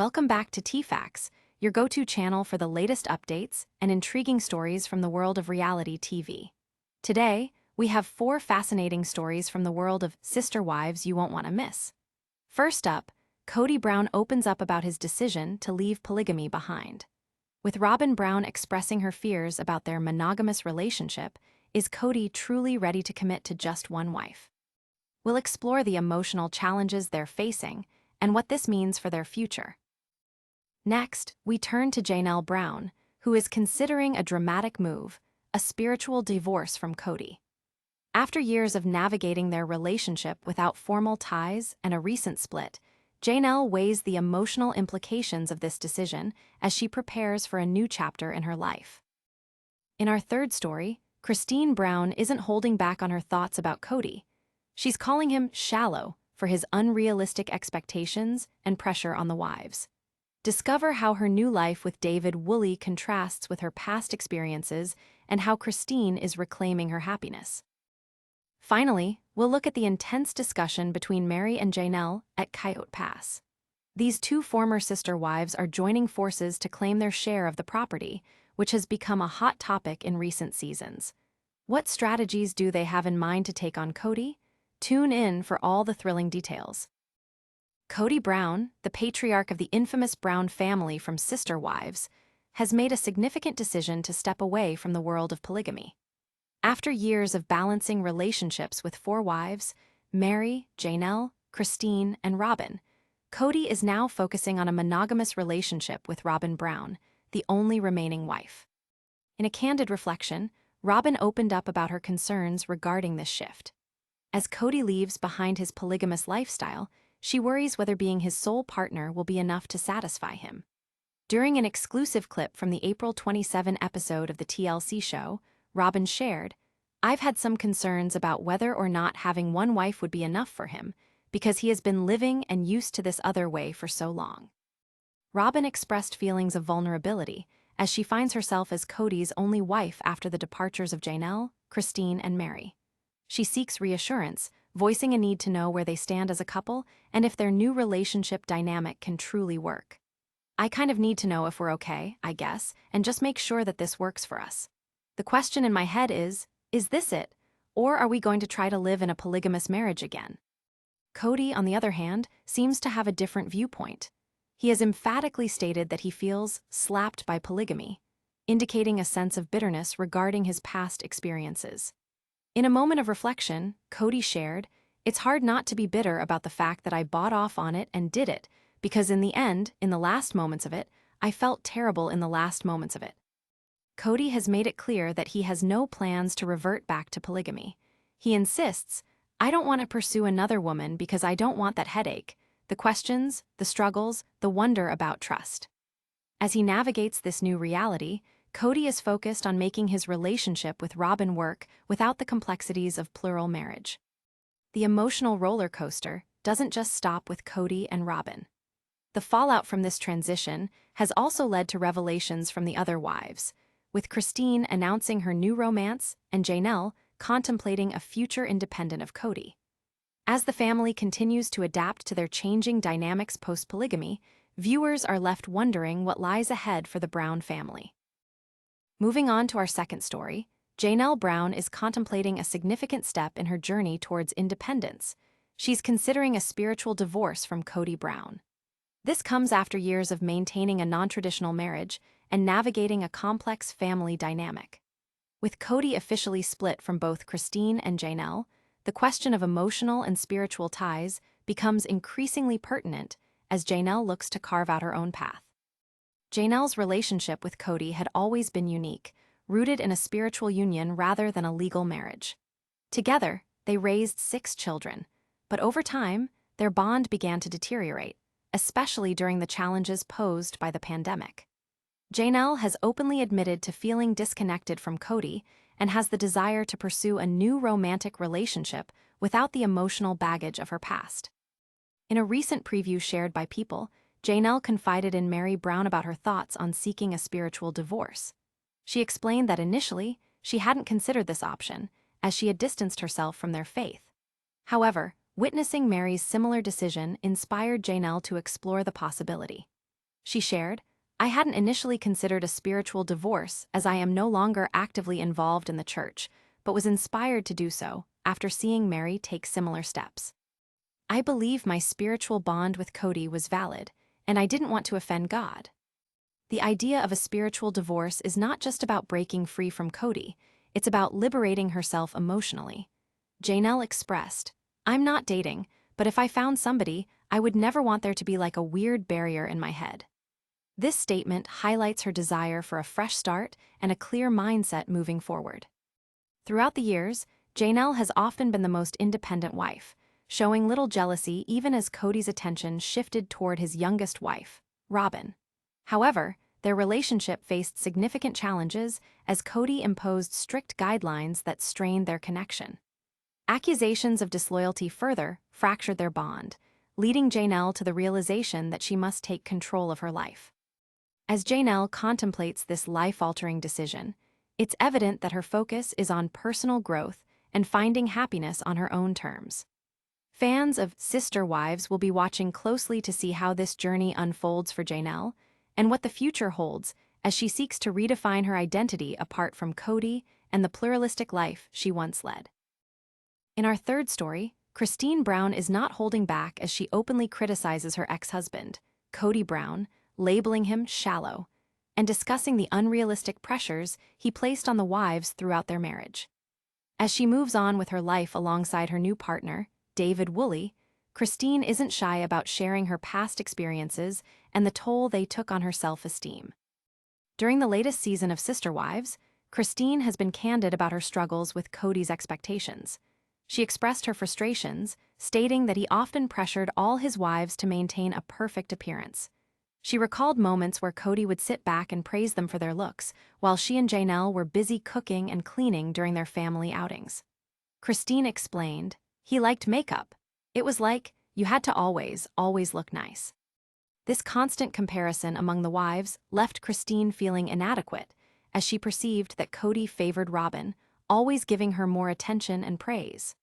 Welcome back to TFacts, your go-to channel for the latest updates and intriguing stories from the world of reality TV. Today, we have 4 fascinating stories from the world of sister wives you won't want to miss. First up, Kody Brown opens up about his decision to leave polygamy behind. With Robyn Brown expressing her fears about their monogamous relationship, is Kody truly ready to commit to just one wife? We'll explore the emotional challenges they're facing and what this means for their future. Next, we turn to Janelle Brown, who is considering a dramatic move, a spiritual divorce from Kody. After years of navigating their relationship without formal ties and a recent split, Janelle weighs the emotional implications of this decision as she prepares for a new chapter in her life. In our third story, Kody Brown isn't holding back on her thoughts about Kody. She's calling him shallow for his unrealistic expectations and pressure on the wives. Discover how her new life with David Woolley contrasts with her past experiences and how Kody is reclaiming her happiness. Finally, we'll look at the intense discussion between Meri and Janelle at Coyote Pass. These 2 former sister wives are joining forces to claim their share of the property, which has become a hot topic in recent seasons. What strategies do they have in mind to take on Kody? Tune in for all the thrilling details. Kody Brown, the patriarch of the infamous Brown family from Sister Wives, has made a significant decision to step away from the world of polygamy. After years of balancing relationships with 4 wives, Meri, Janelle, Kody, and Robyn, Kody is now focusing on a monogamous relationship with Robyn Brown, the only remaining wife. In a candid reflection, Robyn opened up about her concerns regarding this shift. As Kody leaves behind his polygamous lifestyle, she worries whether being his sole partner will be enough to satisfy him. During an exclusive clip from the April 27 episode of the TLC show, Robyn shared, "I've had some concerns about whether or not having one wife would be enough for him, because he has been living and used to this other way for so long." Robyn expressed feelings of vulnerability, as she finds herself as Kody's only wife after the departures of Janelle, Kody, and Meri. She seeks reassurance, voicing a need to know where they stand as a couple and if their new relationship dynamic can truly work. "I kind of need to know if we're okay, I guess, and just make sure that this works for us. The question in my head is this it? Or are we going to try to live in a polygamous marriage again?" Kody, on the other hand, seems to have a different viewpoint. He has emphatically stated that he feels slapped by polygamy, indicating a sense of bitterness regarding his past experiences. In a moment of reflection, Kody shared, "It's hard not to be bitter about the fact that I bought off on it and did it, because in the end, in the last moments of it, I felt terrible in the last moments of it." Kody has made it clear that he has no plans to revert back to polygamy. He insists, "I don't want to pursue another woman because I don't want that headache, the questions, the struggles, the wonder about trust." As he navigates this new reality, Kody is focused on making his relationship with Robyn work without the complexities of plural marriage. The emotional roller coaster doesn't just stop with Kody and Robyn. The fallout from this transition has also led to revelations from the other wives, with Kody announcing her new romance and Janelle contemplating a future independent of Kody. As the family continues to adapt to their changing dynamics post-polygamy, viewers are left wondering what lies ahead for the Brown family. Moving on to our second story, Janelle Brown is contemplating a significant step in her journey towards independence. She's considering a spiritual divorce from Kody Brown. This comes after years of maintaining a non-traditional marriage and navigating a complex family dynamic. With Kody officially split from both Kody and Janelle, the question of emotional and spiritual ties becomes increasingly pertinent as Janelle looks to carve out her own path. Janelle's relationship with Kody had always been unique, rooted in a spiritual union rather than a legal marriage. Together, they raised 6 children, but over time, their bond began to deteriorate, especially during the challenges posed by the pandemic. Janelle has openly admitted to feeling disconnected from Kody and has the desire to pursue a new romantic relationship without the emotional baggage of her past. In a recent preview shared by People, Janelle confided in Meri Brown about her thoughts on seeking a spiritual divorce. She explained that initially, she hadn't considered this option, as she had distanced herself from their faith. However, witnessing Meri's similar decision inspired Janelle to explore the possibility. She shared, "I hadn't initially considered a spiritual divorce as I am no longer actively involved in the church, but was inspired to do so after seeing Meri take similar steps. I believe my spiritual bond with Kody was valid, and I didn't want to offend God." The idea of a spiritual divorce is not just about breaking free from Kody, it's about liberating herself emotionally. Janelle expressed, "I'm not dating, but if I found somebody, I would never want there to be like a weird barrier in my head." This statement highlights her desire for a fresh start and a clear mindset moving forward. Throughout the years, Janelle has often been the most independent wife, showing little jealousy even as Kody's attention shifted toward his youngest wife, Robyn. However, their relationship faced significant challenges as Kody imposed strict guidelines that strained their connection. Accusations of disloyalty further fractured their bond, leading Janelle to the realization that she must take control of her life. As Janelle contemplates this life-altering decision, it's evident that her focus is on personal growth and finding happiness on her own terms. Fans of Sister Wives will be watching closely to see how this journey unfolds for Janelle and what the future holds as she seeks to redefine her identity apart from Kody and the pluralistic life she once led. In our third story, Kody Brown is not holding back as she openly criticizes her ex-husband, Kody Brown, labeling him shallow, and discussing the unrealistic pressures he placed on the wives throughout their marriage. As she moves on with her life alongside her new partner, David Woolley, Kody isn't shy about sharing her past experiences and the toll they took on her self-esteem. During the latest season of Sister Wives, Kody has been candid about her struggles with Kody's expectations. She expressed her frustrations, stating that he often pressured all his wives to maintain a perfect appearance. She recalled moments where Kody would sit back and praise them for their looks, while she and Janelle were busy cooking and cleaning during their family outings. Kody explained, "He liked makeup. It was like, you had to always look nice." This constant comparison among the wives left Kody feeling inadequate, as she perceived that Kody favored Robyn, always giving her more attention and praise.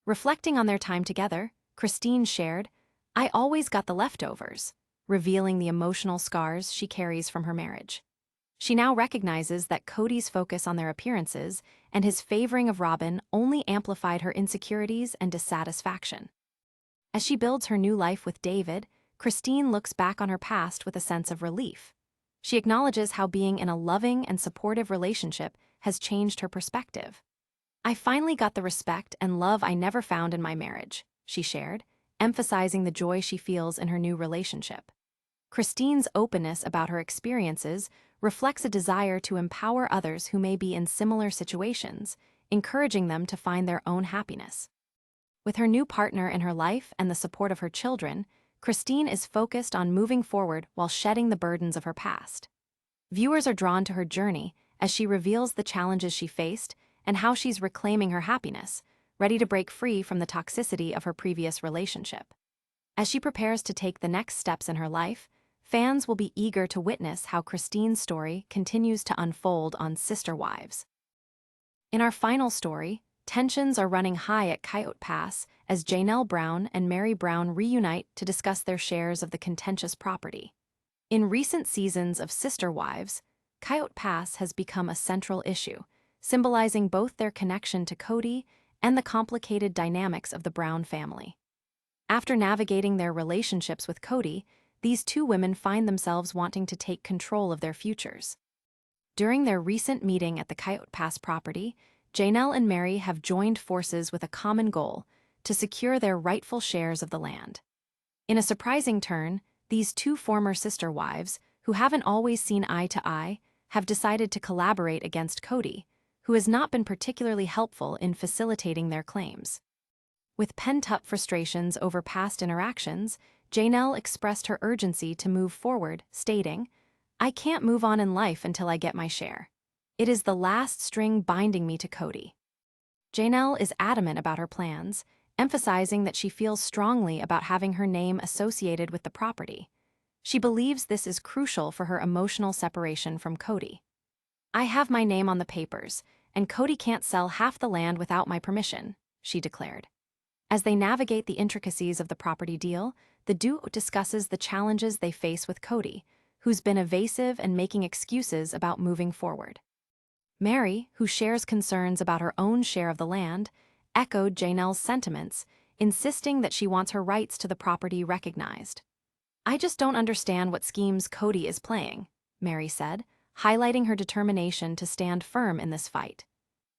Reflecting on their time together, Kody shared, "I always got the leftovers," revealing the emotional scars she carries from her marriage. She now recognizes that Kody's focus on their appearances and his favoring of Robyn only amplified her insecurities and dissatisfaction. As she builds her new life with David, Kody looks back on her past with a sense of relief. She acknowledges how being in a loving and supportive relationship has changed her perspective. "I finally got the respect and love I never found in my marriage," she shared, emphasizing the joy she feels in her new relationship. Kody's openness about her experiences reflects a desire to empower others who may be in similar situations, encouraging them to find their own happiness. With her new partner in her life and the support of her children, Kody is focused on moving forward while shedding the burdens of her past. Viewers are drawn to her journey as she reveals the challenges she faced and how she's reclaiming her happiness, ready to break free from the toxicity of her previous relationship. As she prepares to take the next steps in her life, fans will be eager to witness how Kody's story continues to unfold on Sister Wives. In our final story, tensions are running high at Coyote Pass as Janelle Brown and Meri Brown reunite to discuss their shares of the contentious property. In recent seasons of Sister Wives, Coyote Pass has become a central issue, symbolizing both their connection to Kody and the complicated dynamics of the Brown family. After navigating their relationships with Kody, these two women find themselves wanting to take control of their futures. During their recent meeting at the Coyote Pass property, Janelle and Meri have joined forces with a common goal: to secure their rightful shares of the land. In a surprising turn, these two former sister wives, who haven't always seen eye to eye, have decided to collaborate against Kody, who has not been particularly helpful in facilitating their claims. With pent-up frustrations over past interactions, Janelle expressed her urgency to move forward, stating, "I can't move on in life until I get my share. It is the last string binding me to Kody." Janelle is adamant about her plans, emphasizing that she feels strongly about having her name associated with the property. She believes this is crucial for her emotional separation from Kody. "I have my name on the papers, and Kody can't sell half the land without my permission," she declared. As they navigate the intricacies of the property deal, the duo discusses the challenges they face with Kody, who's been evasive and making excuses about moving forward. Meri, who shares concerns about her own share of the land, echoed Janelle's sentiments, insisting that she wants her rights to the property recognized. "I just don't understand what schemes Kody is playing," Meri said, highlighting her determination to stand firm in this fight.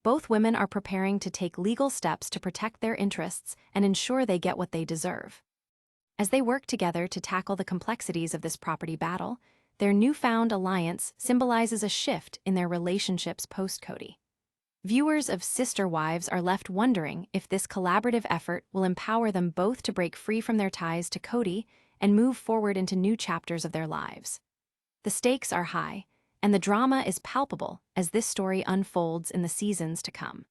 Both women are preparing to take legal steps to protect their interests and ensure they get what they deserve. As they work together to tackle the complexities of this property battle, their newfound alliance symbolizes a shift in their relationships post-Kody. Viewers of Sister Wives are left wondering if this collaborative effort will empower them both to break free from their ties to Kody and move forward into new chapters of their lives. The stakes are high, and the drama is palpable as this story unfolds in the seasons to come.